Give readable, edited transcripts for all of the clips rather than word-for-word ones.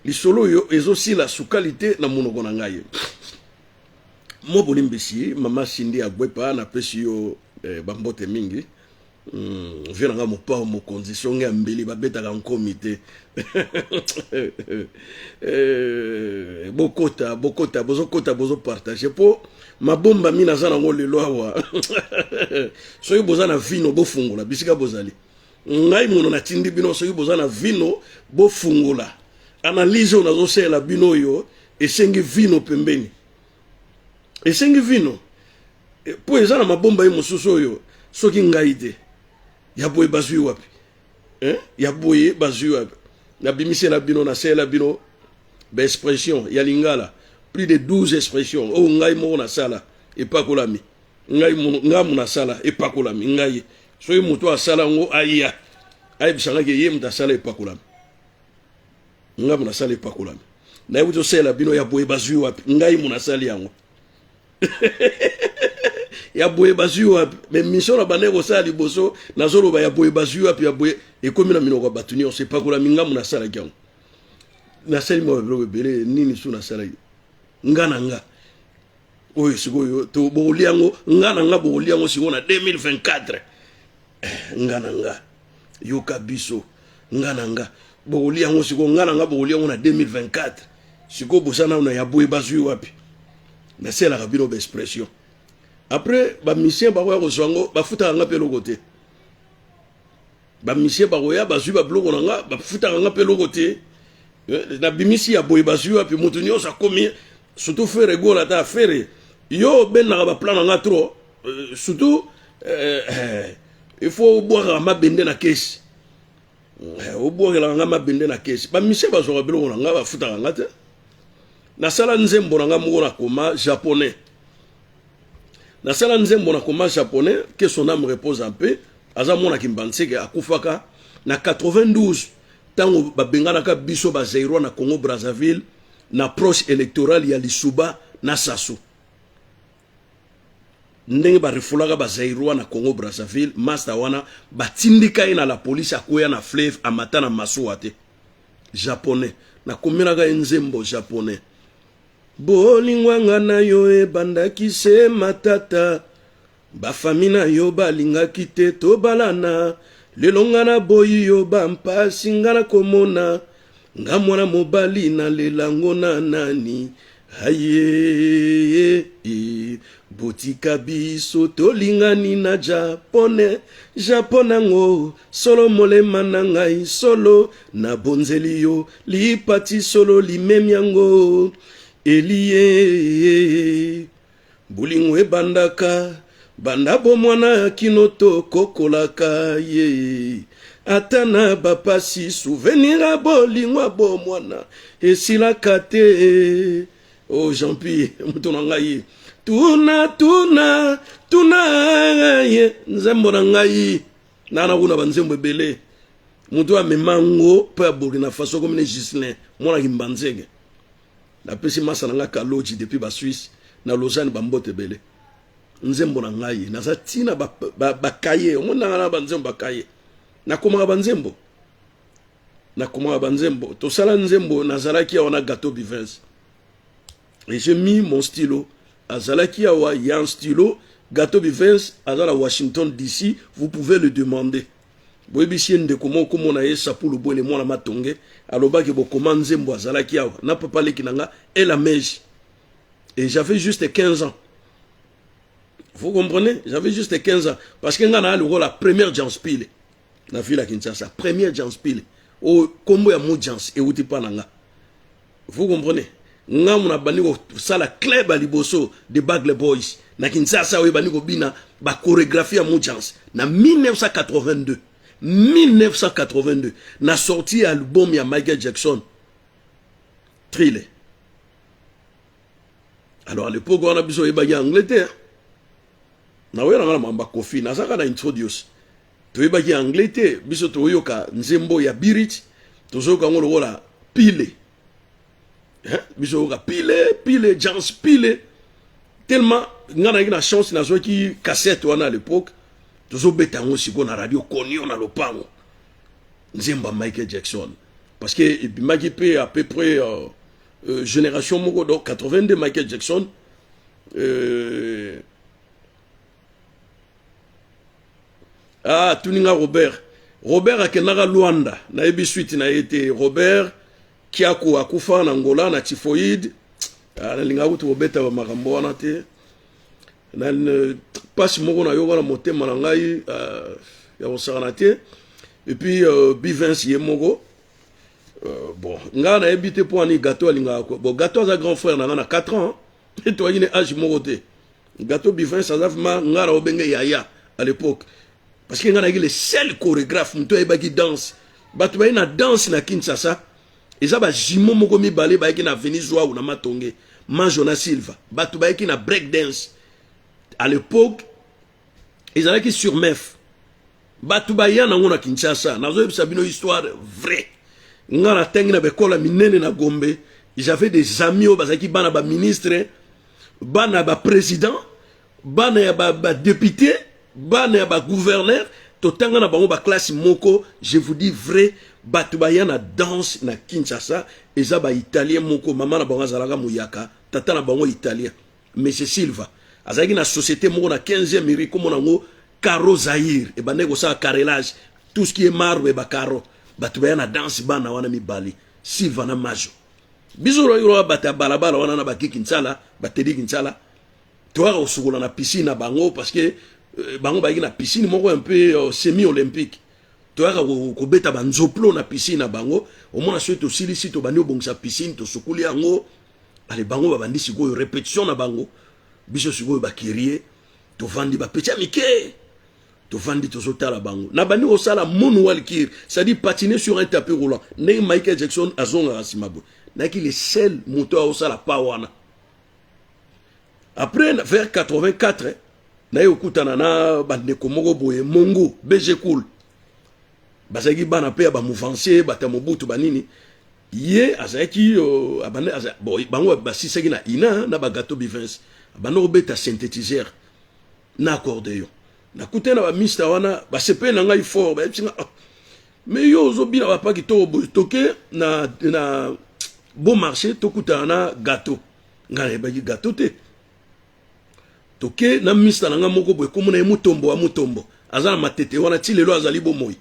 lisolo yo aussi la sous-qualité na monoko na ngai. Mo bolimbisi mama Cindy Agwepa na pesi yo bambote mingi. Venanga mo pa mo condition ya mbeli babeta ka comité. Bokota bozo partager po mabomba mina za nango lelo awa. Soki bozana vino bo fungula bisika bozali. Ngai mono na tindi bino soki bozana vino bo fungula. Analyse onazo sela bino yo esengi vino pembeni. Esengi vino. Po ezana mabomba yi mosusu yo soki ngai te. Ya boye bazui wapi. Ya boye bazui wapi. Na bimise la bino na sela bino ba expression ya lingala plus de 12 expressions. Oh ngai mo na sala e pakolami. Ngai na sala e pakolami ngai. Soki muto asala ngo aya. Ai bisanga ke yem ta sala e pakolami. Ngai na sala e pakolami. Na yuto sela bino ya boye bazui wapi. Ngai mo na sala yango. Ya boye bazui wapi. Mais mission na baneko sala liboso na zolo ba ya boye bazui wapi ya boye e komi na minoko batuni on se pakolami ngam na sala yango. Na sala mo bele nini su na sala nga oyo sikoyo to boliango nga boliango siko na 2024 nga yoka biso nga boliango siko nga boliango na 2024 siko bosana na ya boye bazui wapi na sela ka bino expression après ba mission ba ko zongo ba futa nga pelo côté ba mission ba ko ya bazui ba blogo nga ba futa nga pelo côté na bimisi ya boye bazui wapi mutu nyo sa komi surtout faire gola ta faire yo ben na ba plan nga trop surtout il faut boire ma bende na caisse o boire la nga ma bende na caisse ba mise ba zo belo nga ba futa nga te na sala nzembo nga mo na koma japonais na sala nzembo na koma japonais que son âme repose en paix aza mona kimbanseke akufaka na 92 tango ba bengana ka biso ba Zaïro na Congo Brazzaville na proche électorale ya Lisuba na Sassou ndenge ba refulaga ba Zaïro na Congo Brazzaville master wana batindika ina la police akoya na fleuve amata na masuate japonais na komina ga nzembo japonais bolingwanga na yo e bandaki se matata ba famina yo balinga kite to balana lelonga na boyi yo bampasi ngana komona nga mwana mobali na lelango na nani aye botika biso tolingani na japonango solo molema na ngai solo na bonzeli yo lipati solo limemi yango elie bulingwe bandaka banda bo mwana kinoto kokolaka ye atana bapasi souvenir a bolingwa bo mwana esilaka te oh Jean-Pierre mutuna ngai tuna ye nzembo na ngai nana kuna banzembo ebele mutu amemango pa Burkina Faso comme ne Gislin mwana kimbanzege na pesi masa na nga kaloji depuis ba Suisse na Lausanne bambote bele nzembo na ngai naza tina bakaye omona na banzembo bakaye na komaka banzembo to sala nzembo nazalaki awa gâteau bivins et j'ai mis mon stylo azalaki awa ya un stylo gâteau bivins azala Washington DC vous pouvez le demander boyebisie ndeko moko mona ye sapulu bole mwana matonge alobaki bokoma nzembo azalaki awa na papa leki nanga et la mèche et j'avais juste 15 ans. Vous comprenez? J'avais juste 15 ans. Parce que nga na la première Jans Pile. Na ville à Kinshasa. Première Jans Pile. Au combo ya mo Jans et outi pananga. Vous comprenez? Nga muna bani ko sala club aliboso de Bagle Boys. Na Kinshasa we bani ko bina ba chorégraphie ya mo Jans. Na 1982. 1982. Na sorti album ya Michael Jackson. Thriller. Alors à l'époque on a besoin de bagay Angleterre. Na wera ngala mamba kofi na saka na introduce to yebaki anglais te biso to yoka nzembo ya birit to zoka ngolo wala pile biso yoka pile Jans pile tellement ngana ina chance na zoki cassette wana à l'époque to zo beta ngo siko na radio konyo na lopango nzemba Michael Jackson parce que bimaki pe à peu près génération moko donc 82 Michael Jackson tuninga Robert akenaka Luanda na ebi suite na été Robert kiako akufa na Angola na typhoïde linga kutu obeta ba makambo wana te na pasi moko na yo wana motema na ngai ya osana te et puis Bivens ye moko bon nga na ebité po ani gâteau alinga ko bon gâteau za grand frère na 4 ans et toi il est âge moko te gâteau Bivens azafma nga na obenge yaya à l'époque parce que nga na le seul chorégraphe mto ebaki danse batu ba na danse na Kinshasa eza ba jimo moko mibale ba ki na Venise ou na Matonge Majona Silva batu ba ki na break dance à l'époque ils allaient qui sur Mef batu ba yana ngona Kinshasa nazo ebisa bino histoire vraie nga na tengi na bekola minene na Gombe j'avais des amis au bazaki bana ba ministre bana ba président bana ya ba député bana ya ba gouverneur totanga na bango ba classe moko je vous dis vrai batu ba yana danse na Kinshasa eza ba italien moko mama na bango azalaka muyaka tata na bango italien monsieur Silva azaki na société moko na 15e mairie comme nango Caro Zahir et banego ça carrelage tout ce qui est marbre et ba caro batu ba yana danse bana wana mibali Silva na majo bizoro yoro bata balabala wana na baki Kinsala batedi Kinsala toi osukula na piscine na bango parce que bango ba na piscine moko un peu semi olympique toi ko beta banzoplo na piscine na bango au moins soit aussi ici to bandi obongisa piscine to sukuli yango ale bango ba bandi sikoyo répétition na bango biso sikoyo ba kirie to vandi ba petit amike to vandi to sotala bango na bandi osala moonwalk kir ça dit patiner sur un tapis roulant ne Michael Jackson azonga asimabo na ki le seul moteur osala pa wana après vers 84 na yokutana na bandeko moko boye Mongo BG Cool bazaki bana pe ba mouvancier bata mobutu banini ye azaki abane bon bango basisaki na ina na ba gâteau Bivens abano beta synthétiseur na accordéon na kutena ba mista wana ba sepe na ngai fort ba tinga mais yo zo bina ba pa ki to toke na bon marché to kutana na gâteau ngale ba gâteau te toke na mista na nga moko boye komona ye mutombo wa mutombo azana matete wana ti lelo azali bomoyi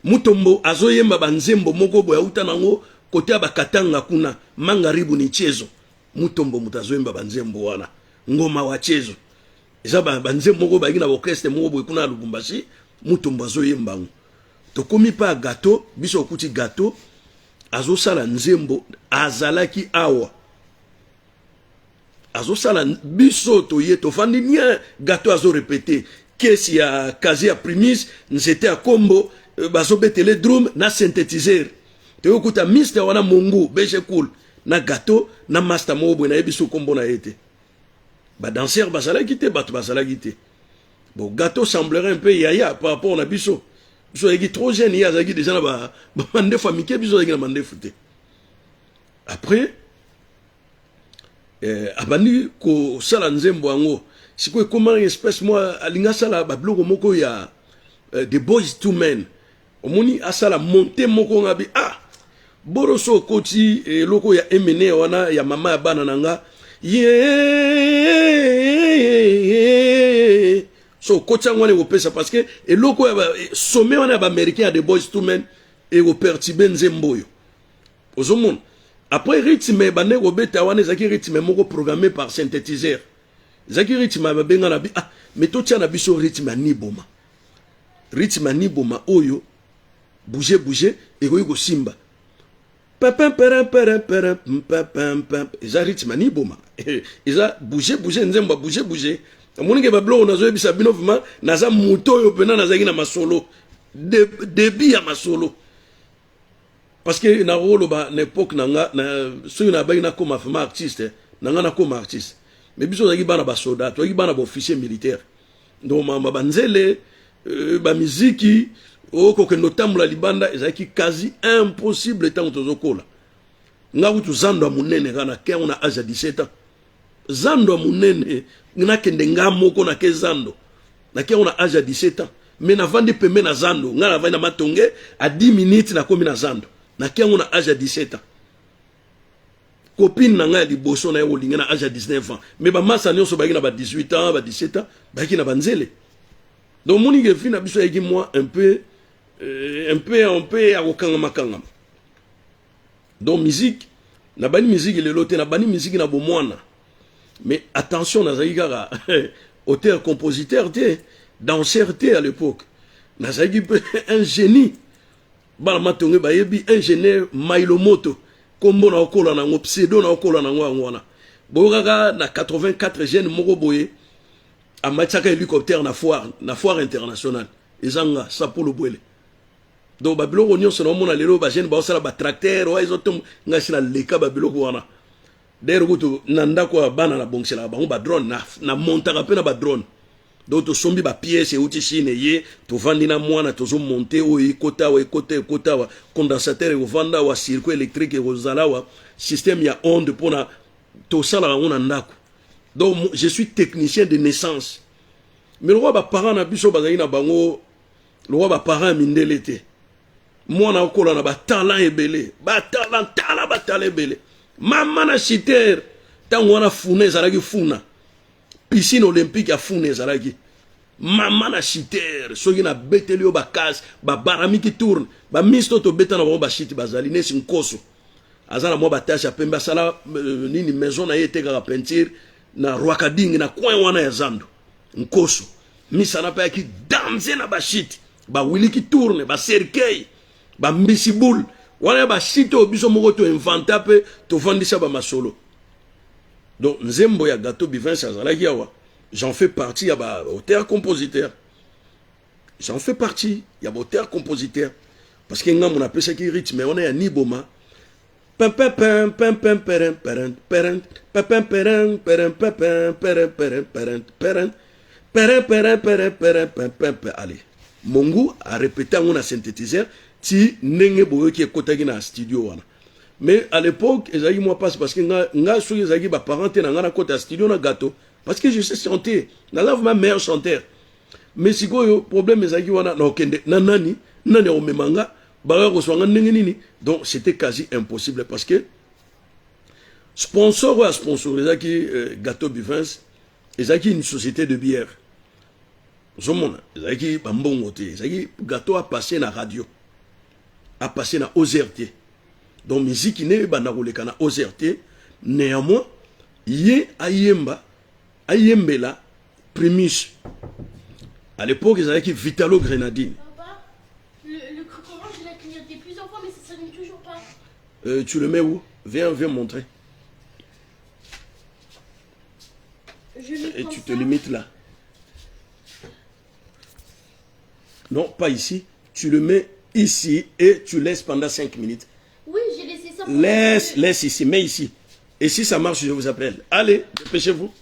mutombo azoyemba banzembo moko boye uta nango kote ya bakatanga kuna mangaribu ni chezo mutombo mutazoyemba banzembo wana ngoma wa chezo eza banzembo moko ba na orchestre moko boye kuna Lubumbashi mutombo azoyemba ngo tokomi pa gâteau biso okuti gâteau azosala nzembo azalaki awa azosala biso toye tofandi nia gâteau azo répéter kesi ya kazi ya primise nzete ya kombo bazobetele drum na synthétiseur toyokuta mister wana Mongo BG Cool na gâteau na master mobwe na yebiso kombo na yete ba danseur bazalaki te bato bazalaki te bon gâteau semblerait un peu yaya par rapport na biso biso yeki trop jeune ya zaki déjà na ba mande famille biso yeki na mande fute après abandi ko sala nzembo yango siko comment espèce moi alinga sala ba bloko moko ya the boys to men omoni asala monter moko ngabi boroso koti loko ya emene wana ya mama ya bana nanga so koti ngwane ko pesa parce que loko ya sommet wana ba américain ya the boys to men et ko perturber nzembo yo ozomona. Après rythme bane robeta wana zaki rythme moko programmé par synthétiseur zaki rythme ba benga na bi mais to tia na biso rythme ni boma oyo bouger et ko simba pam eza rythme ni boma eza bouger nzemba bouger amonike ba bloko nazo bisa bino vraiment naza moto oyo pena nazaki na masolo débit ya masolo. Parce que na rolo ba na époque nanga na soyo na baina comme afama artiste nanga na comme artiste mais biso zaki bana ba soldat to bana ba officier militaire donc mama banzele ba muziki ko kendo tambula libanda ezaki quasi impossible tant tozokola nga kutu zando munene kana ke on a âge 17 ans zando munene na kende ngamoko na ke zando na ke on a âge 17 ans mais na vandi pembe na zando nga na vandi na matonge à 10 minutes na komi na zando na kiango na âge à 17 ans copine na nga liboso na yolinga na âge à 19 ans mais ba masa nyonso ba na ba 18 ans ba 17 ans ba ki na banzele donc moni ke fina biso yaki moi un peu à okanga makanga donc musique na bani musique le loté na bani musique na bomwana mais attention na zaïgara auteur compositeur té danseur té à l'époque na zaïgi un génie bala matonge ba yebi ingénieur Mailomoto kombo na okola na ngo pseudo na okola na ngo ngwana boyaka na 84 jeunes moko boye a matchaka hélicoptère na foire internationale ezanga sapolo bwele donc babilo onyo sono mona lelo ba jeune ba osala ba tracteur wa izotom ngasi na leka babilo wana der gutu nanda kwa bana na bongsela ba ba drone na montaka pe na ba drone donc to sombi ba pièce e uti chine ye to vandi na mwana to zo monter o ikota wa condensateur e vanda wa circuit électrique e rozala wa système ya onde pona to sala ngona ndako donc je suis technicien de naissance mais le roi ba parent na biso bazali na bango le roi ba parent mindele te mwana okola na ba talent ebele ba talent ebele mama na chiter tango wana funa ezalaki funa piscine olympique ya funa ezalaki mama na chiter soki na beteli yo bakase babaramiki tourne bamisto tobeta na bango bashiti bazali nesi nkoso aza na mwa batashe ya pembe asala nini maison na ye etekaka peinture na rwakadingi na coin wana ya zando nkoso misana mpe yaki danse na bashiti bawiliki tourne baserkei bambisiboule wana bashiti oyo biso moko toinventa mpe tovandisa bamasolo donc nzembo ya Gato Bivins azalaki awa j'en fais partie ya baauteur-compositeur j'en fais partie ya baauteur-compositeur parce que nga mon apesaki rythme wana ya niboma pam pam pam pam pam pam pam pam pam pam pam pam allez Mongu a répété un synthétiseur ti nenge boyoki ekotaki na studio wana mais à l'époque ezaki moi passe parce que nga soki ezaki ba parents te na nga na kota studio na Gato parce que je sais chanter na lave ma meilleur chanteur mais sikoyo problème ezaki wana na okende na nani o memanga ba ko swanga ndenge nini donc c'était quasi impossible parce que sponsor ou sponsor ezaki Gato Bivins ezaki une société de bière zomona ezaki bambongo te ezaki Gato a passé na radio a passé na OZRT donc musique ne bana koleka na OZRT néanmoins ye ayembela Primus à l'époque ils avaient Vitalo Grenadine. Papa, le croc orange il a clignoté plusieurs fois mais ça s'allume toujours pas. Tu le mets où? Viens montrer. Et tu te limites là. Non, pas ici. Tu le mets ici et tu laisses pendant 5 minutes. Oui, j'ai laissé ça. Laisse ici, mets ici. Et si ça marche, je vous appelle. Allez, dépêchez-vous.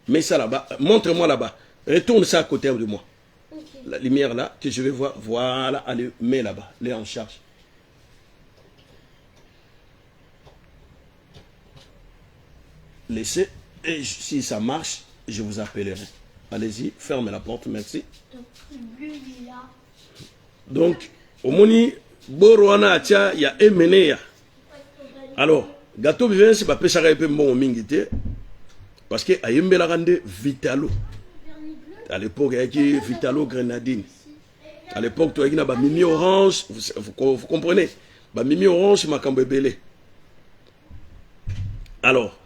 Mets ça là-bas. Montre-moi là-bas. Retourne ça à côté de moi. Okay. La lumière là, que je vais voir. Voilà, allez, mets là-bas. Les en charge. Laissez. Et si ça marche, je vous appellerai. Allez-y, fermez la porte, merci. Donc, au moni, Borwana Atia, il y a Emenea. Alors, Gato Bivins, c'est pas pesara un peu bon mingité. Parce que Ayembe la rende Vitalo. À l'époque, il y a Vitalo Grenadine. À l'époque, il y a Mimi Orange. Vous comprenez? Mimi Orange, ma Kambebele. Alors,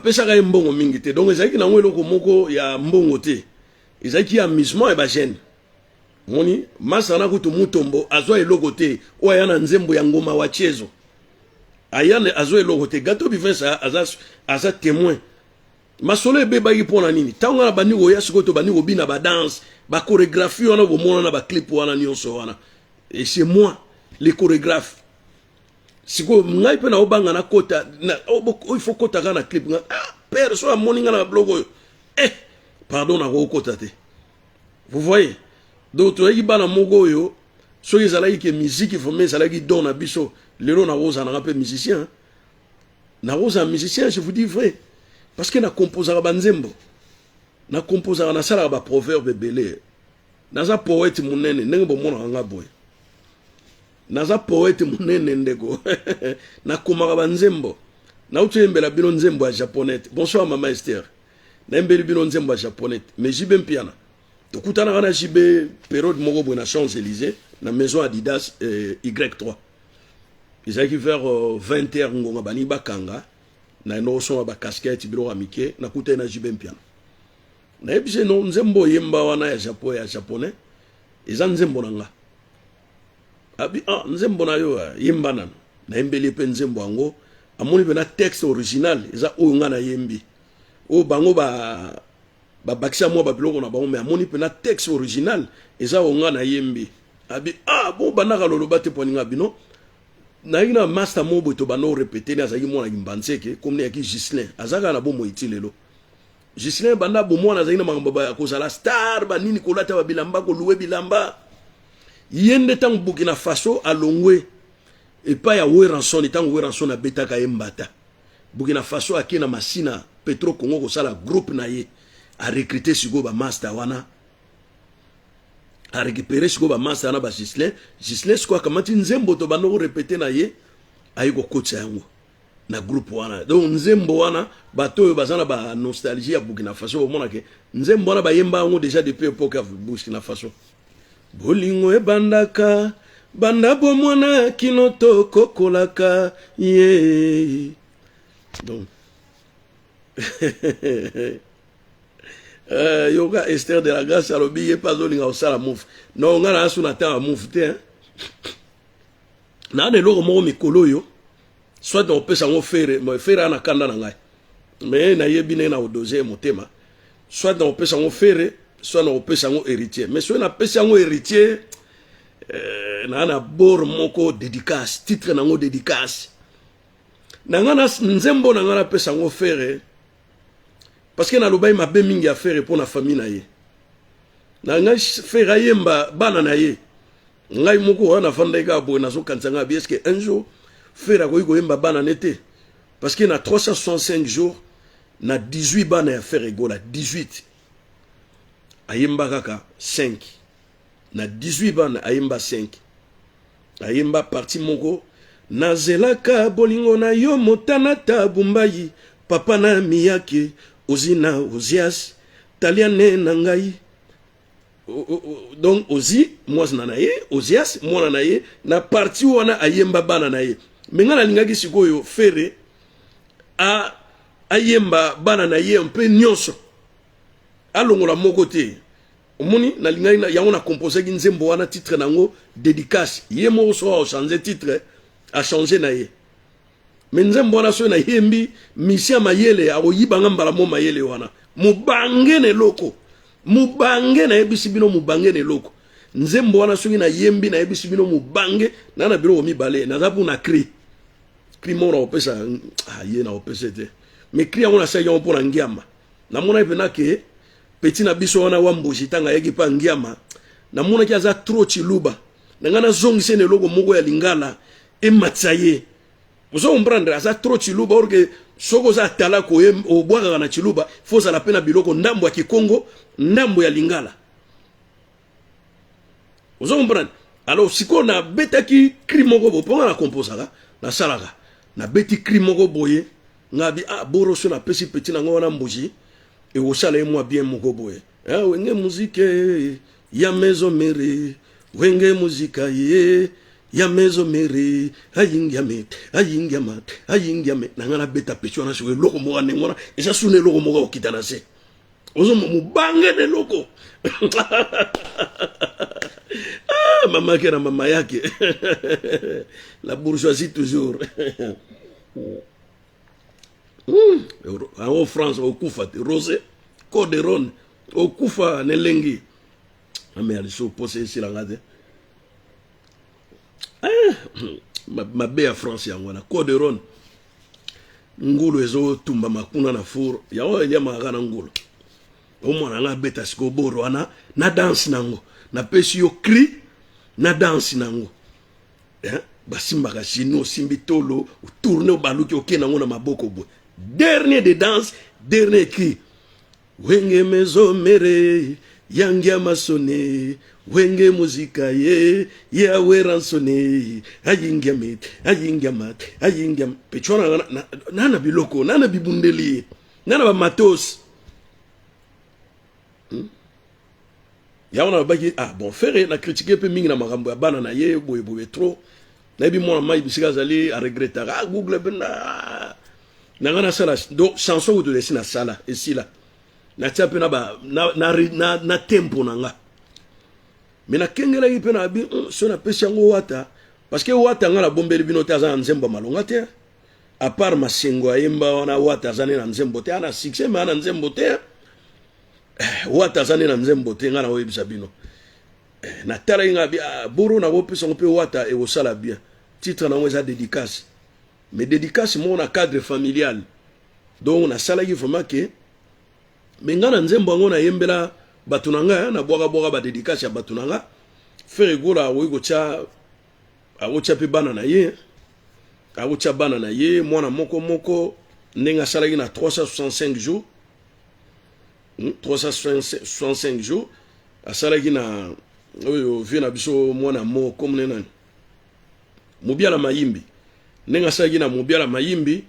pesara un bon mingité. Donc, il y a il y a un bon côté. Il y a un amusement et gêne. Moni, masana kutu mutombo, azo elogote, ou ayana nzembo ya ngoma wa chezo. Ayane azo elogote, Gato Bivins aza témoin. Masolo ebeba yi pona nini. Tanga na bani oya sikoto bani obina ba danse, ba chorégraphie wana bomona na ba clip wana nyonso wana. Et c'est moi, les chorégraphes. Siko ngai pe na obanga na kota, il faut kota na clip nga. Ah, père, so amoni nga na blogo. Pardon na kota te. Vous voyez? Donc tu as dit bana mogo yo so ezalaki ke musique faut mais ezalaki don na biso lelo na rosa na rappel musicien na rosa musicien je vous dis vrai parce que na composera banzembo na composera na sala ba proverbe belé na za poète munene ndenge bo mona nga boy naza poète munene ndeko na komaka banzembo na utembela bino nzembo ya japonais. Bonsoir maman Esther. Na embeli bino nzembo ya japonais mais jibe mpiana tokutana kana jibe période moko boye na Champs-Élysées na maison Adidas Y3 ezalaki vers 20h ngonga bani bakanga na nosoma ba casquette bilo amike na kutana na jibe mpiana na ebise no nzembo yemba wana ya japonais eza nzembo nanga abi nzembo na yo yemba nano na embeli pe nzembo ango amoni pe na texte original eza oyo nga na yembi o bango bakisa mwa babiloko na bango me amoni pe na texte original eza oyo nga na yembi abi bon banaka loloba te poninga bino na ina master mobo to bano répéter na zaki mwana kimbanseke comme ne yaki Gislin azaka na bomo itilelo Gislin banda bomo na zaki na makambo ba kozala star ba nini kolata ba bilamba ko louer bilamba yende tang Burkina Faso alongwe et pas ya Weranson tang Weranson na betaka embata Burkina Faso akina masina Petro Congo ko sala groupe na ye a recruter siko ba master wana a récupérer siko ba master na ba Gislin siko kamati nzembo to bano répéter na ye ayiko coach yango na groupe wana donc nzembo wana bato yo bazana ba nostalgie ya Burkina Faso mona ke nzembo wana ba yemba ngo déjà depuis époque ya Burkina Faso bolingo ebandaka banda bomwana kinoto kokolaka ye donc yoga Esther de la Grâce alobi ye pas olinga osala move non nga na asu na ta move te na de loko moko mikolo yo soit on peut sango faire mo faire na kanda na ngai mais na yebine na odoze motema soit on peut sango faire soit on peut sango héritier mais soit na peut sango héritier na bor moko dédicace titre nango dédicace nanga na nzembo nanga na peut sango faire parce que na lobai mabe mingi a faire pour na famille na ye na nga faire yemba bana na ye ngai moko wana fanda ka bo na so kansanga bi est-ce que un jour faire ko yemba bana nete parce que na 365 jours na 18 bana ya faire egola 18 ayemba kaka 5 na 18 bana ayemba 5 ayemba parti moko nazelaka bolingo na yo motana tabumbai papa na miyake ozina ozias taliane na ngai donc ozi mwasi na ye ozias mwana na ye na parti wana ayemba bana na ye menga na lingaki sikoyo fere ayemba bana na ye un peu nyonso alongola moko te omoni na lingaki yango na composer ki nzembo wana titre nango dédicace ye moko so a changer titre a changer na ye mais nzembo wana so na yembi misia mayele a oyibanga mbala mo mayele wana mubange ne loko mubange na yebisi bino mubange ne loko nzembo wana so na yembi na yebisi bino mubange na biro mibale na zapu na cri mo na opesa ye na opesa te mais cri yango na sa yango pona ngiama na mona ipena ke petit na biso wana wa mbushi tanga yeki pa ngiama na mona ki aza trop chiluba na ngana zongise ne loko moko ya lingala e matsaye vous comprendre asa trop chiluba orke soko za tala ko obwaka na chiluba faut la pena biloko ndambo ya Kikongo ndambo ya lingala vous comprendre alors siko na betaki krimoko bo ponga na composaka na salaka na beti krimoko boye ngabi boro so na pesi petit na ngona mbuji e osala e mwa bien moko boye wenge musique ya maison mere wenge muzika ye ya mezo mere ayingyame nangana beta pecho na shwe loko mo ane ngona esa sune loko mo ga okitana se ozo mo bange de loko mama kera mama yake la bourgeoisie toujours en France au kufa rosé coderon au kufa nelengi ame ali so posé silangade ma belle France yango na coderon ngulu ezo tumba makuna na four yawo elia magana ngulu o mwana nga beta siko boro ana na dance nango na pesi yo cri na dance nango basimba ka sino simbi tolo tourner baluki okena ngona maboko bo dernier de danse dernier cri wenge mezo mere yangia masone wenge muzika ye yawe ransone ayingiamat pechona nana biloko nana bibundeli nana ba matos yaona baki bon faire na critiquer peu mingi na makambo ya bana na ye boye trop na bi mona mai bisika zali a regretter google bena nangana sala do chanson ou de desina sala ici là na tsape na tempo nanga mais na kengela yi pe na bi so na pesi yango wata parce que wata ngala bombeli bino taza nzembo malonga te à part masengo ayemba wana wata zane na nzembo te ana succès mais ana nzembo te wata zane na nzembo te ngana oyebisa bino na tala inga bi boro na bopesa ngo pe wata e osala bien titre na ngeza dédicace mais dédicace mo na cadre familial donc na sala yi vraiment que mais ngana nzembo ngo na yembela batunanga na boga ba dédicace ya batunanga faire gola oyigo cha awocha pe bana na ye awocha bana na ye mwana moko nenga sala yi na 365 jours 365 jours asala yi na oyo vient na biso mwana mo comme nena mobiala mayimbi nenga sala yi na mobiala mayimbi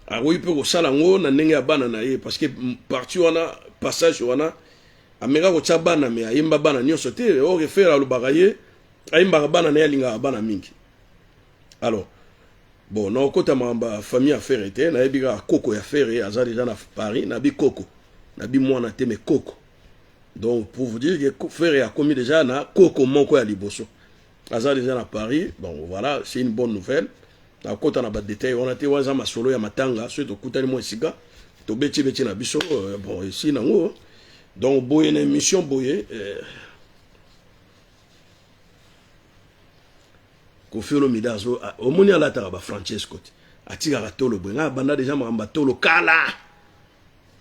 awoyi pe ko sala ngo na nenga bana na ye parce que parti wana passage wana amenga ko cha bana me ayimba bana nyonso te o refera lu bagaye ayimba bana na yalinga bana mingi alors bon na kota mamba famille affaire était na ebiga koko ya faire azali déjà na Paris na bi koko na bi mwana te me koko donc pour vous dire que faire a commis déjà na koko moko ya liboso azali déjà na Paris bon voilà c'est une bonne nouvelle na kota na ba détail on a te waza masolo ya matanga surtout kutali mo sika to beti na biso bon ici na ngo donc boye na émission boye Kofilo Midazo omoni ala ta ba Francesco atika ka tolo boye nga banda déjà mamba tolo kala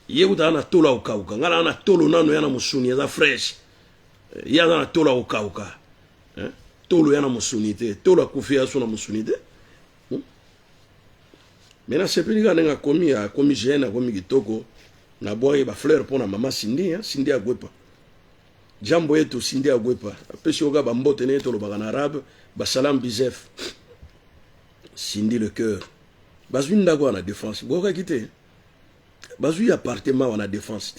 yekuta na tolo okauka ngala na tolo nano yana musuni ya fresh yana na tolo okauka tolo yana musuni te tolo kufia so na musuni te mena sepelika nenga komi jena komi kitoko na boye ba fleur pona mama Cindy Cindy agwepa jambo yetu Cindy agwepa pesi oga ba mbote ne tolo bagana arabe ba salam bizef Cindy le cœur bazui ndago na défense boka kité bazui appartement wana défense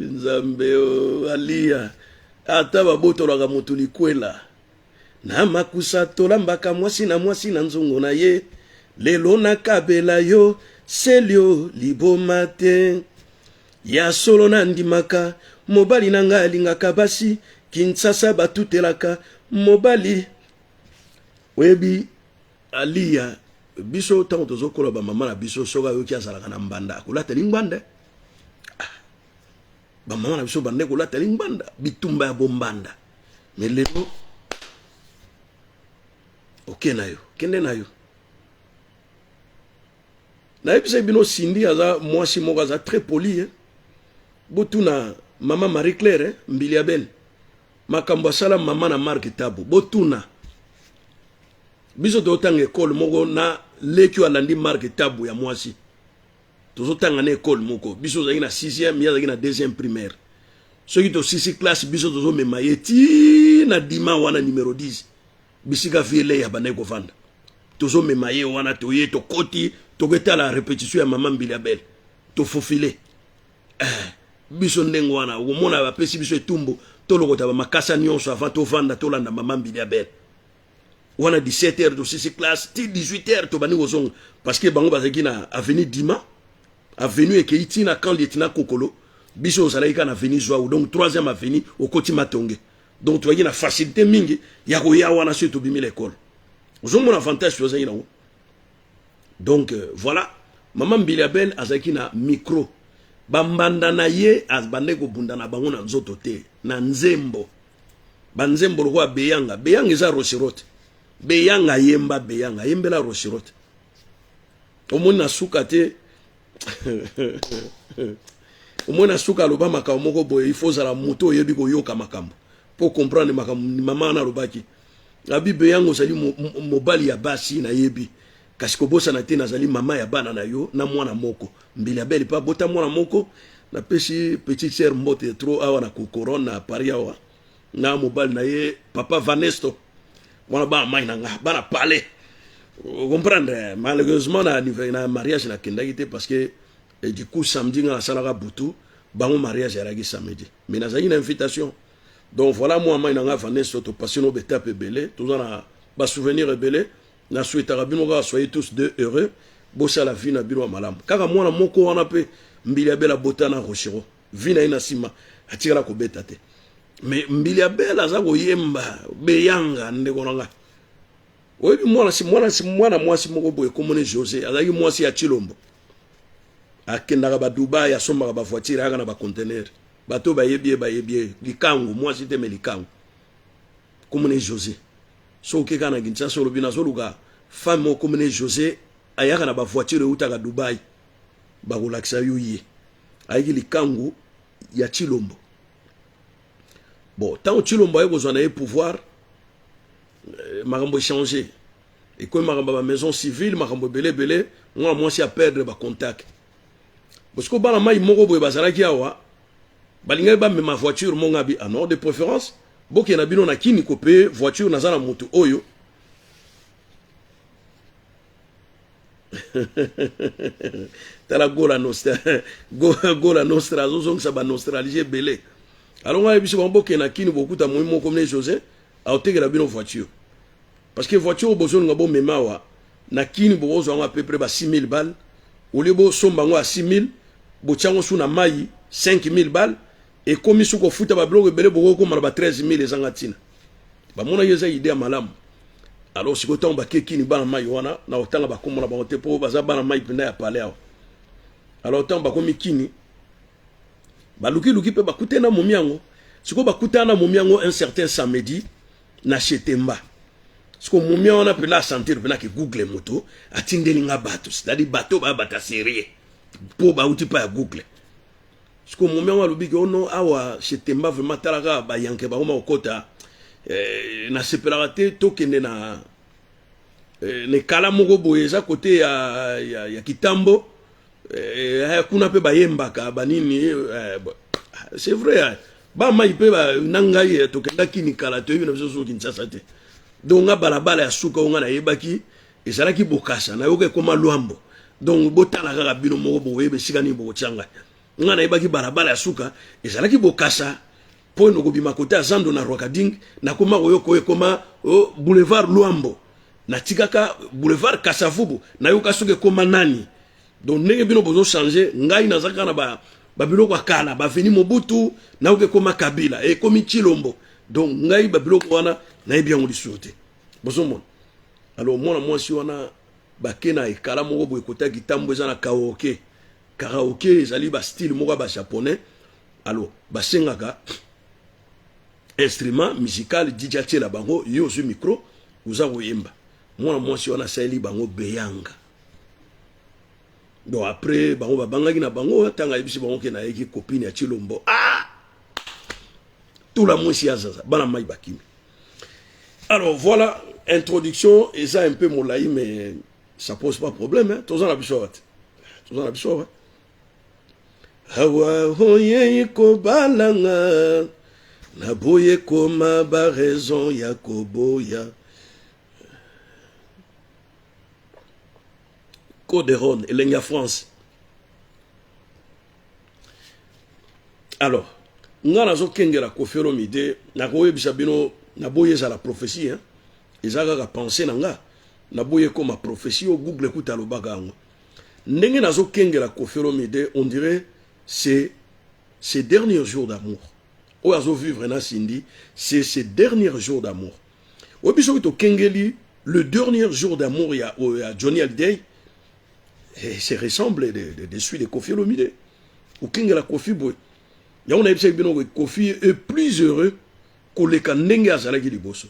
nzambeo alia ata ba botolo ga mutuli kwela na makusa tolambaka mwasi na nzongo na ye lelo na kabela yo selio libomate ya solo na ndimaka mobali na nga alingaka basi Kinshasa batutelaka mobali webi alia biso tango tozokola ba mama na biso soka yo kiazalaka na mbanda kolata lingbanda ba mama na biso bande kolata lingbanda bitumba ya bombanda mais lelo ok na yo kende na yo na ebisa bino Cindy aza mwasi moko aza très poli botuna mama Marie Claire Mbiliabel makambo sala mama na Mark Tabo botuna biso totanga école moko na lekio alandi Mark Tabo ya mwasi tozotanga na école moko biso zaki na 6e ya zaki na 2e primaire soki to 6e classe biso tozo mema yeti na dima wana numéro 10 bisika viele ya baneko vanda tozo mema ye wana toye to koti toketa la répétition ya mama Mbiliabel to fofile biso ndengo wana umona ba pesi biso etumbo to lokota ba makasa nyonso avant to vanda to landa mama Mbiliabel wana 17h to 6 classe ti 18h to bani ozonga parce que bango bazaki na avenue Dima avenue Ekeiti na quand lieutenant Kokolo biso ozalaika na avenue Zouaou donc 3e avenue au Koti Matonge donc tu as une facilité mingi ya ko ya wana surtout bimi l'école ozonga na avantage tu ozaki na donc voilà maman Mbiliabel azaki na micro bambanda na ye azbande ko bunda na bango na nzoto te na nzembo banzembo lokwa beyanga eza Rosirote beyanga yembela Rosirote omona suka te omona suka loba makambo moko boye il faut zala moto yebi ko yoka makambo pour comprendre makambo mama na lobaki abi beyanga osali mobali ya basi na yebi kasi ko bosa na te nazali mama ya bana na yo na mwana moko Mbiliabel pa bota mwana moko na pesi petite sœur mbote trop awa na kokoron na Paris awa na mobile na ye papa Vanesto wana ba mai na nga bana parler comprendre malheureusement na mariage na kendaki te parce que du coup samedi nga salaka butu bango mariage yaraki samedi mais nazaki une invitation donc voilà moi mai na nga Vanesto to passion beta pe belé tout na ba souvenir belé na souhaitera bino ga soyez tous deux heureux bossa la vie na bino malamu kaka mwana moko wana pe mbili abela botana rochero vina ina sima atikala ko beta te mais mbili abela za ko yemba beyanga ndeko nanga oyebi mwana mwasi moko boye komone José azaki mwasi ya Chilombo akendaka ba Dubai asombaka ba voiture aka na ba conteneur bato bayebie likangu mwasi te me likangu komone José so keka na Kinshasa so lobina so luka femme komone José ayaka na ba voiture utaka Dubai bakolakisa yo ye ayiki likangu ya Chilombo bon tant Chilombo ayeko zwana ye pouvoir makambo changer et comme makambo ba maison civile makambo belé moi si a perdre ba contact parce que bana mai moko boye bazalaki awa balinga ba me ma voiture monga bi en ordre de préférence boki na bino na kini kopé voiture na zana moto oyo tala gola nostra gola nostra zozong sa ba nostalgie belé alors on a biso boki na kini bokuta mo comme José a oteke la bino voiture parce que voiture bozo nga bo memawa na kini bozo nga peu près ba 6000 balles au lieu bo somba ngo a 6000 bo chango suna mai 5000 balles et comme isu ko futa ba bloc belé bo ko mara ba 13000 ezanga tina ba mona yeza idée malamu alors si ko tamba ke kini bana mai wana na otanga ba komona ba ote po baza bana mai penda ya palais alors tamba ko mikini ba luki pe ba kutena momiango siko ba kutana momiango un certain samedi na Chetemba siko momiango na pena sentir pena ke Google moto atindeli nga bato c'est-à-dire bato ba bata sérieux po ba uti pa ya Google siko momiango alubi ke ono awa Chetemba vraiment talaka ba yanke ba oma okota na sepelaka te tokende na ne kala moko boye eza kote ya Kitambo kuna pe bayembaka banini c'est vrai ba mai pe ba nangai tokenda kini kala to yina biso Kinshasa te donc nga balabala ya suka nga na yebaki ezalaki bokasa na yoke koma lwambo donc botala kaka bino moko boye be sikani bo changa nga na yebaki balabala ya suka ezalaki bokasa po no kobima kota zando na Rwakading na koma oyoko koma boulevard Luambo na tikaka boulevard Kasavubu na yoka suke koma nani donc ndenge bino bozo changer ngai nazaka na ba biloko akala ba veni Mobutu na yoke koma Kabila e komi Chilombo donc ngai ba biloko wana na yebi yango lisote bozo mon alors moi si wana ba kena e kala moko boye kota Kitambo eza na karaoke ezali ba style moko ba japonais alors ba sengaka instrument musical DJ Tchela bango yo sur micro uza koyemba moi si wana saeli bango beyanga donc après bango babangaki na bango tanga yebisi bango ke na yeki copine ya Chilombo tout la mwasi azaza bana mai bakimi. Alors voilà introduction et ça un peu molai mais ça pose pas problème hein tous en la biso hawa hoye ko balanga na boye koma ba raison ya koboya Coderon et l'Enya France. Alors, nga nazo kengela Koffi Olomide na koye bisabino na boye za la prophétie hein. Ezaka ka penser na nga na boye comme prophétie au Google kuta lobaka ngo. Ndenge nazo kengela Koffi Olomide on dirait c'est ces derniers jours d'amour. O azo vivre na Sindi, c'est ces derniers jours d'amour. O biso to kengeli le dernier jour d'amour il y a Johnny Hallyday. Et c'est ressemble de celui de Koffi Olomide. Ou kengela Koffi boy. Ya on a dit que Koffi est plus heureux que les Kandenga Azalaki Liboso.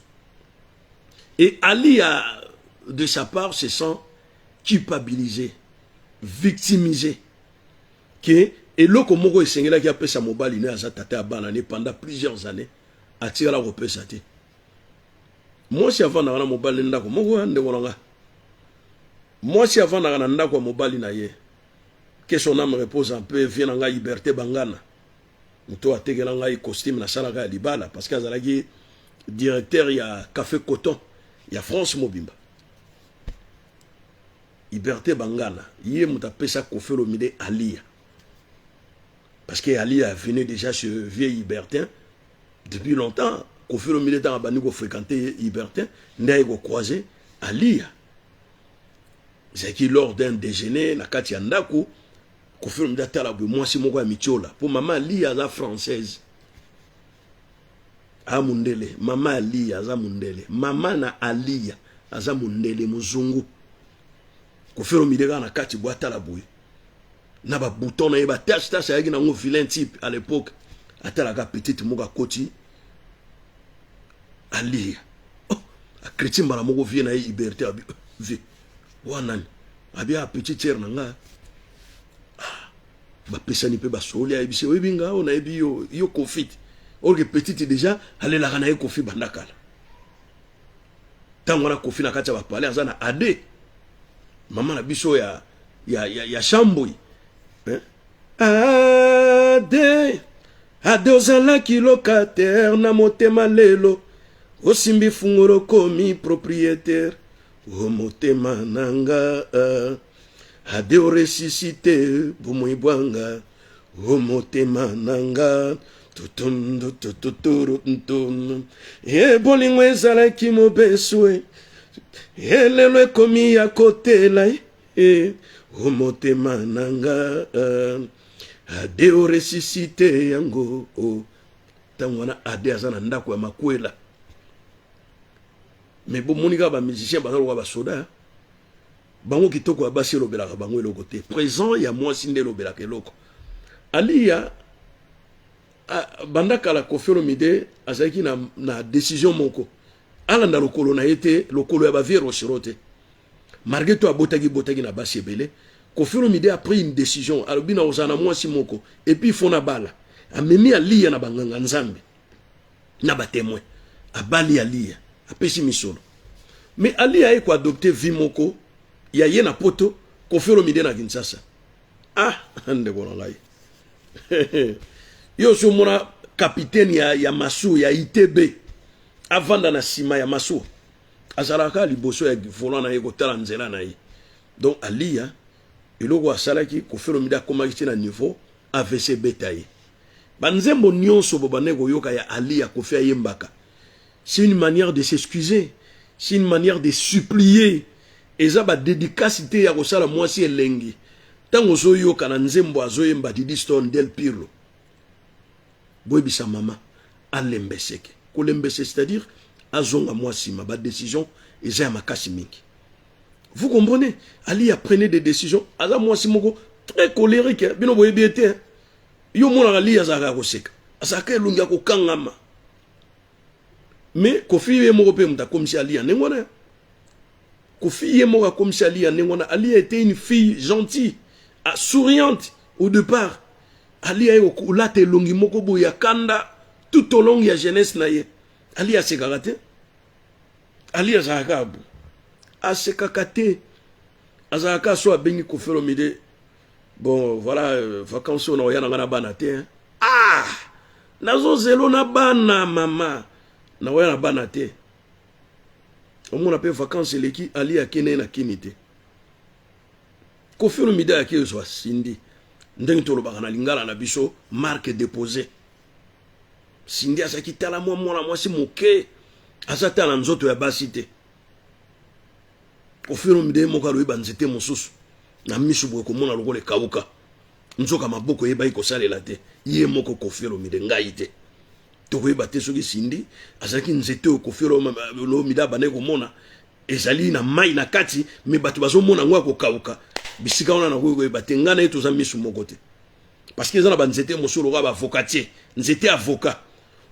Et Ali a, de sa part, se sent culpabilisé, victimisé. Et l'autre Moko Esengela qui a fait sa mobile, il a attaqué à Banane pendant plusieurs années, a tiré la repère sa tête. Moi, si avant d'avoir un mobile, il a moi, si avant d'avoir un mobile, que son âme repose un peu, vient en liberté bangana. Muto a tegelanga costume na salaka libala parce que zalaki directeur il y a Café Coton, il y a France Mobimba. Liberté bangana, yé muta pesa Koffi Olomide Alia. Parce que Alia venait déjà ce vieux libertin depuis longtemps. Koffi Olomide dans abani ko fréquenter libertin, n'a ko croiser Alia. C'est qui lors d'un déjeuner na kati ya ndako Koffi Olomide atala bo mwasi moko ya mitiola pour maman Alia la française. Amundele, maman Alia za mundele, maman na Alia aza mundele muzungu. Koffi Olomide na kati bo atala boye. Na ba bouton na ba tasta ça yaki na ngo vilain type à l'époque. Atala ka petite moka koti Alia. Oh, a chrétien bala moko vie na liberté abi vie. Wanani abia petite sœur nanga ba pesani pe ba soli a ebise webinga ona ebi yo Koffi or que petite déjà aller la kana Koffi bandakala tango na Koffi na kati ba pale azana ade mama na biso ya Shamboi hein ade ozala ki locataire na motema lelo osimbi funguro komi propriétaire o motema nanga ade o ressuscité bomoi bwanga o motema nanga tutundu tututuru ntunu e bolingo ezalaki mobesu elelo ekomi ya kotela o motema nanga ade o ressuscité yango tango wana ade aza na ndako ya makwela. Mais bon, mon gars, les musiciens, les soldats, bango kitoko abasi lobelaka bango eloko te. Présent ya mwasi nde lobelaka eloko. Alia bandaka la Koffi Olomide azaki na décision moko. Alanda lokolo na été lokolo ya ba vie rochirote. Malgré tout botaki na basi ebele. Koffi Olomide a pris une décision. Alobina ozana mwasi moko et puis fona bala. Amemi Alia na banganga nzambe. Na ba témoin. Abali Alia. Apesi misolo. Mais Alia eko adopté Vimoko, ya ye na poto, Koffi Olomide na Kinshasa. Ah, ande ko ngai. Yo so mona capitaine ya Masu ya ITB. Avanda na sima ya Masu. Azalaka liboso ya volant na eko tala nzela na ye. Donc Alia, eloko asalaki Koffi Olomide akomaki na niveau AVC betaye. Banzembo nyonso bobanego yoka ya Alia Koffi ayembaka. C'est une manière de s'excuser. C'est une manière de supplier. Et ça va dédicacité à Rosala Mwasi Elengi. Tant que vous avez un nzembo azoyemba Didiston Del Pirlo. Boybisa mama. Alembeseke. Kolembese, c'est-à-dire, azonga Mwasi ma décision. Et ça ma kasimiki. Vous comprenez? Ali a pris des décisions. Aza Mwasi moko très colérique. Bino boye biete. Yo mona Ali azaka koseka. Azaka elunga ko kangama. Mais Koffi yemoko pe muta comme si Alia nengona. Koffi yemoko comme si Alia nengona. Alia était une fille gentille, souriante au départ. Alia eko late longi moko boya kanda tout au long ya jeunesse na ye. Alia se karate. Alia zakabu. Ase kakate. Azaka so abengi Koffi Olomide. Bon voilà vacances on ya na bana te. Ah! Nazo zelo na bana mama. Na waya na bana te. Omo na pe vacances leki Ali akene na kinite. Koffi Olomide akeye so Sindi. Ndenge tolo bakana lingala na biso marque déposée. Sindi asaki tala mwana mwasi moke. Asata na nzoto ya basite. Koffi Olomide moko aloyi banzete mosusu. Na misu boye komona lokole kauka. Nzoka maboko yeba ikosalela te. Ye moko Koffi Olomide ngai te. Toko yebate soki Sindi azaki nzete o Koffi Olomide bane komona ezali na mai na kati me bato bazomona ngwa ko kauka bisika ona na ko yebate ngana eto za misu moko te parce que ezana ba nzete mosolo ka ba avocatier nzete avocat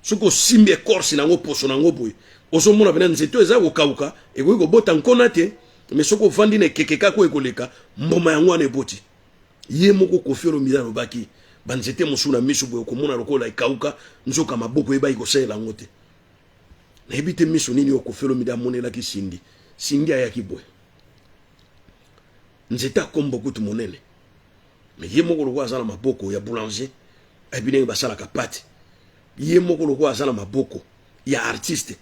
soko simbi corse na ngo poso na ngo boy ozomona bena nzete eza ko kauka e ko bota nkona te me soko vandi ne kekeka ko ekoleka mboma ya ngwana eboti ye moko Koffi Olomide lobaki banzete musuna misu boye komona lokola ikauka nzoka maboko eba ikosela ngote na ebite misu nini yo Koffi Olomide amonela ki Sindi ayaki boye nzete akombo kutu monene mais ye moko loko aza na maboko ya boulanger ebi ndenge basalaka pate ye moko loko aza na maboko ya artiste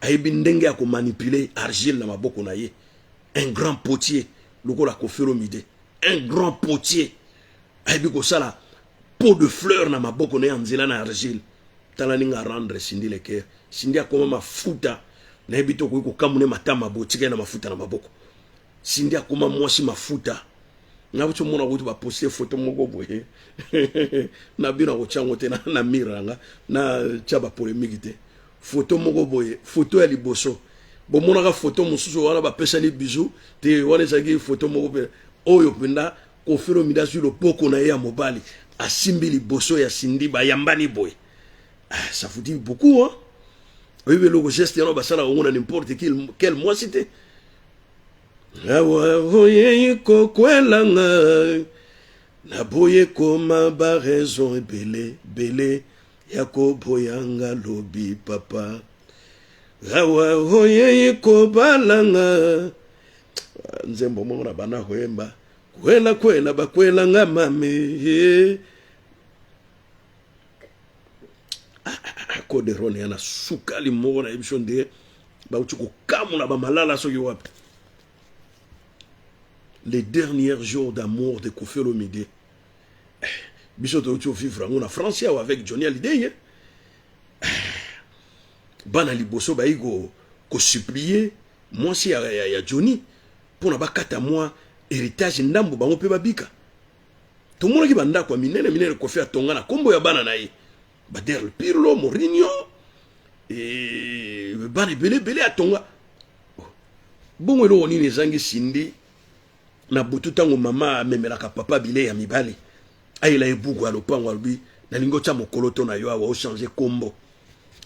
ayebi ndenge ya komanipule argile na maboko na ye un grand potier lokola Koffi Olomide un grand potier ayebi kosala pot de fleur na maboko na ye nzela na argile tala ninga rendre Cindy Leker Cindy akoma mafuta na yebi to koki kokamune matama botika na mafuta na maboko Cindy akoma mwasi mafuta na buto mona buto ba poster photo moko boye na bino ko chango te na miranga na chaba polémique te photo moko boye photo ya liboso bo mona ka photo mususu wana ba pesa ni bisou te wana zaki photo moko pe oyo penda Koffi Olomide sur le poko na ya mobali asimbi liboso ya Cindy ba yambani boye ça vous dit beaucoup hein oui mais le geste yana basala on a n'importe quel mois c'était awa voye kokwelanga na boye koma ba raison belé Yakobo yanga lobi papa awa voye kobalanga nzembo mona bana hoemba kwela bakwelanga mame kode rone yana sukali moko na emission de ba uchuko kamuna ba malala so yo wapi. Les derniers jours d'amour de Koffi Olomide biso to uchu vivre en France ou avec Johnny Hallyday bana liboso ba igo ko supplier moi si ya Johnny pour na bakata moi héritage ndambo bango pe babika to mona ki banda kwa minene Koffi atonga na kombo ya bana na ye Bader Pirlo, Mourinho, et Bane Belé atonga. Bon, on y les angi Cindy, na butu tango mama memelaka papa bile ya mibali. Aïla ebugu alopango albi, na lingo cha mokoloto na yo awa changer kombo.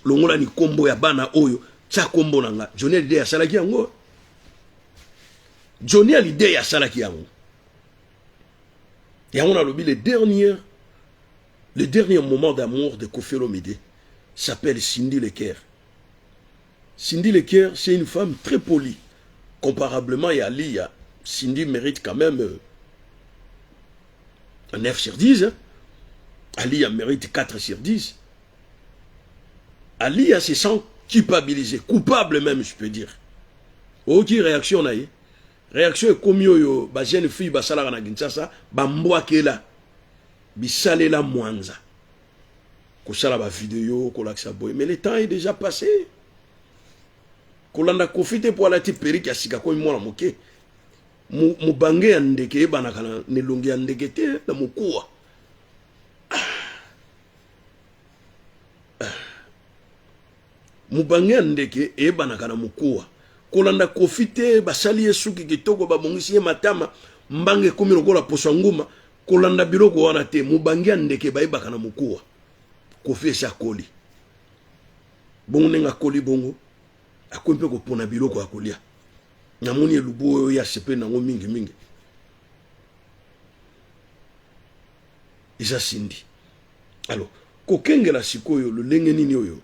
Longola ni kombo ya bana oyo, cha kombo nanga. Johnny Hallyday ya salaki yango. Johnny Hallyday ya salaki yango. Yango na lobi le dernier moment d'amour de Koffi Olomide s'appelle Cindy Leker. Cindy Leker, c'est une femme très polie. Comparablement à Alia, Cindy mérite quand même un 9 sur 10. Hein. Alia mérite 4 sur 10. Alia se sent culpabilisée, coupable même, je peux dire. Ok, réaction naïe. Réaction est comme yo, ba jeune fille, ba salara na Kinshasa, ba mboake là. Bisale la mwanza. Kosala ba vidéo, kolaksa boy. Mais le temps est déjà passé. Kolanda kofite pour la ti periki ya sika ko mwana moke. Mubange ya ndeke eba nakana nelongi ya ndeke te na mukuwa. Mubange ya ndeke eba nakana mukuwa. Kolanda kofite basali esuki kitoko ba bongisi matama mbange komi lokola poso nguma. Kolanda biloko wana te mubangia ndeke bayebaka na mukuwa Koffi esa koli bongo nenga koli bongo akompe ko pona biloko akolia na moni elubu oyo ya sepe nango mingi isa Cindy alors kokengela sikoyo lolenge nini oyo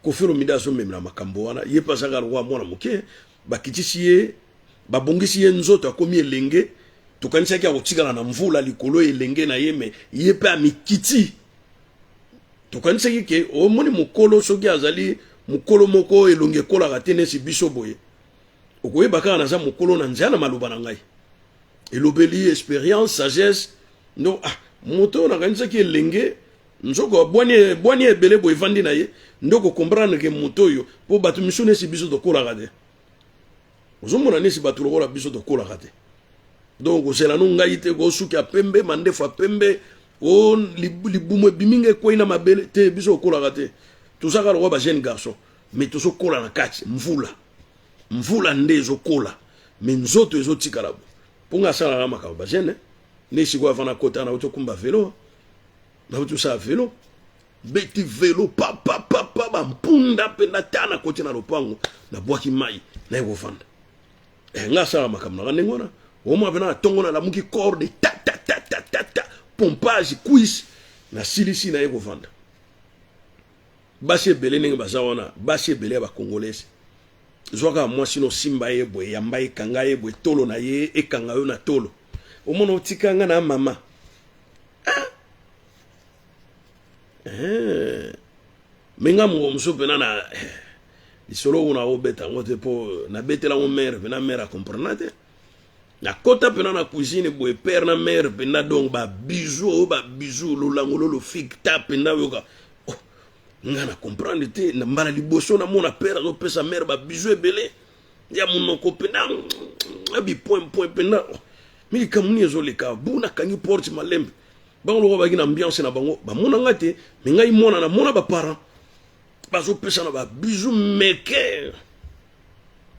Koffi Olomide aso memela makambo wana ye pasaka rwa mwana moke bakitisi ye babongisi ye nzoto akomi elenge tukanisa ki akotikala na mvula likolo elenge na ye me ye pe amikiti tukanisa ki ke omoni mukolo soki azali mukolo moko elonge kola katene si biso boye okoyeba kaka naza mukolo na nzela maloba na ngai elobeli expérience sagesse no moto na kanisa ki elenge nzoko bwani ebele boye vandi na ye ndoko comprendre ke moto yo po batu misune si biso to kola kate ozomona nesi batu lokola biso to kola kate. Donc c'est la nunga ite go suki pembe mandefa pembe o libumu biminge ko ina mabele te biso kola kate tout ça ka lo ba jeune garçon mais to so kola na kati mvula ndezo kola mais nzoto ezo tikala ponga sala na makaba jeune ne sigwa vana kota na uto kumba vélo na uto sa vélo beti vélo papa ba mpunda penda tana koti na lopango na bwaki mai na ego vanda nga sala makaba na ngona au moins venant à tongona la muki corde ta pompage cuisse na silisi na yego vanda basi belé nenge bazawana basi belé ba congolais zoka moi sino simba ye boy yamba ye kanga ye boy tolo na ye e kanga yo na tolo omona otikanga na mama menga mo mso pena na lisolo una obeta ngote po na betela mo mère pena mère a comprendre te na kota pena na cuisine boy père na mère pena donc ba bisou lo langolo lo fig tap pena yoka nga na comprendre te na mbala liboso na mona père zo pesa mère ba bisou ebele ya monoko pena abi point pena mi kamuni ezoleka buna kangi porte malembe bango ba gina ambiance na bango ba mona ngate mi ngai mona na mona ba parents bazo pesa na ba bisou meke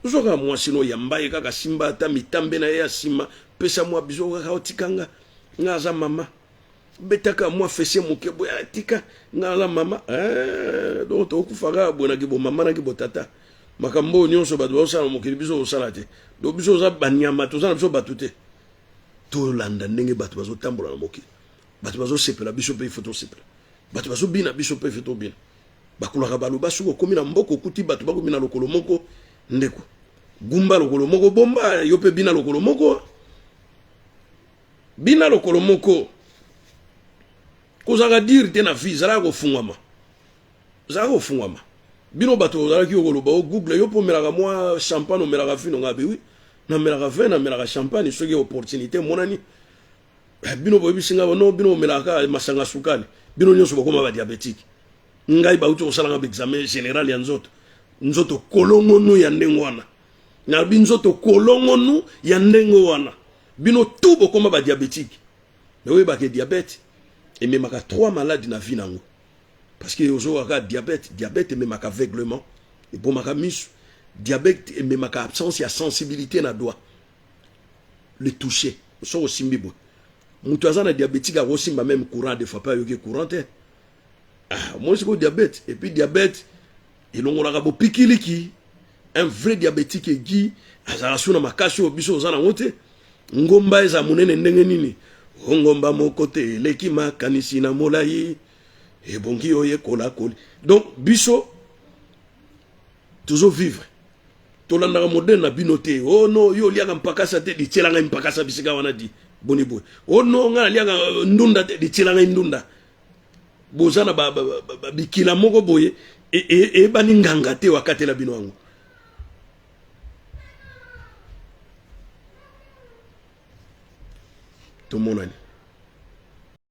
uzoka mwasino yambaye kaka simba ata mitambe na ya sima pesa mwa bisou kaka otikanga ngaza mama betaka mwa fese moke boya tika ngaza mama donc to kufaga bona kibo mama na kibo tata makambo nyonso ba do sala mokili biso osala te do biso za banyama to za biso batute to landa ndenge batu bazo tambola na mokili batu bazo sepela biso pe photo sepela batu bazo bina biso pe photo bina bakulaka baluba suko komi na mboko kuti batu bakomi na lokolo moko ndeko gumba lokolo moko bomba yo pe bina lokolo moko kozaka dire te na vie zala ko fungwama bino bato zala ki okoloba o google yo po melaka mwa champagne melaka vino ngabe oui na melaka vin na melaka champagne soki opportunité monani bino boyebi singa no bino melaka masanga sukali bino nyonso bakoma ba diabétique ngai ba uti osala nga examen général ya nzoto kolongonu ya ndengwana na binzoto kolongonu ya ndengwana bino tout bokoma ba diabétique mais oui ba ke diabète et même maka 3 maladies na vie nango parce que ozo aka diabète et même maka aveuglement et bon maka misu diabète et même maka absence ya sensibilité na doigt le toucher so osimbibo mutu azana diabétique a osimba même courant des fois pas yoke courant moi c'est diabète et puis diabète et l'on a bo pikiliki un vrai diabétique egi azala suna makasi obiso ozana ngote ngomba eza munene ndenge nini ngomba mokote leki makanisi na molai et bongi oye kola koli donc biso toujours vivre tolanda moderne na binote oh no yo liaka mpakasa te ditelanga mpakasa bisika wana di boni boy oh no nga liaka ndunda te ditelanga ndunda bozana bikila moko boye e bani nganga te wakatela bino wangu to monani